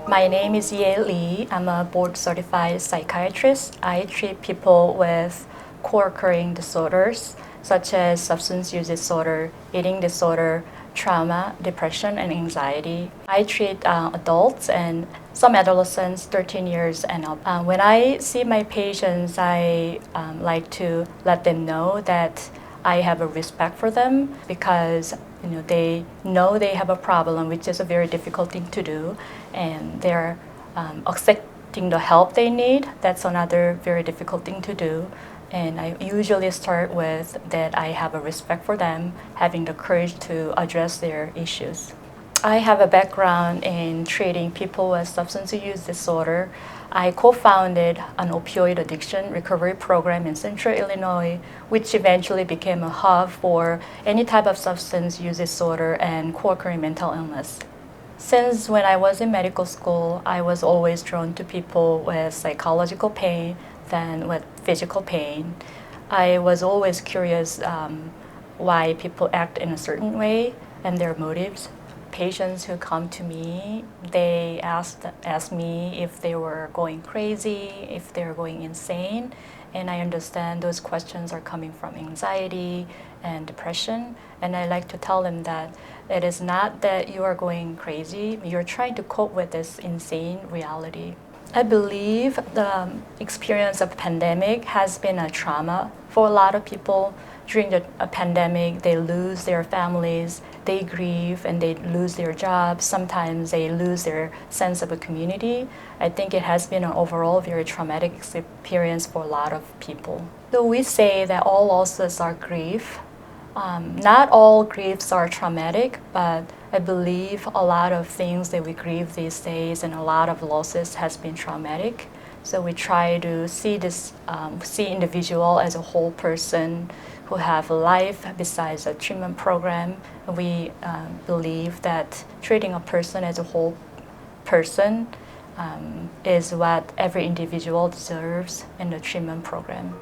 My name is Yae Lee. I'm a board-certified psychiatrist. I treat people with co-occurring disorders such as substance use disorder, eating disorder, trauma, depression, and anxiety. I treat adults and some adolescents 13 years and up. When I see my patients, I like to let them know that I have a respect for them because they know they have a problem, which is a very difficult thing to do, and they're accepting the help they need. That's another very difficult thing to do. And I usually start with that I have a respect for them, having the courage to address their issues. I have a background in treating people with substance use disorder. I co-founded an opioid addiction recovery program in Central Illinois, which eventually became a hub for any type of substance use disorder and co-occurring mental illness. Since when I was in medical school, I was always drawn to people with psychological pain than with physical pain. I was always curious why people act in a certain way and their motives. Patients who come to me, they ask me if they were going crazy, if they're going insane, and I understand those questions are coming from anxiety and depression, and I like to tell them that it is not that you are going crazy, you're trying to cope with this insane reality. I believe the experience of pandemic has been a trauma for a lot of people. During the pandemic, they lose their families, they grieve, and they lose their jobs. Sometimes they lose their sense of a community. I think it has been an overall very traumatic experience for a lot of people. So we say that all losses are grief. Not all griefs are traumatic, but I believe a lot of things that we grieve these days and a lot of losses has been traumatic. So we try to see individual as a whole person who have a life besides a treatment program. We believe that treating a person as a whole person is what every individual deserves in the treatment program.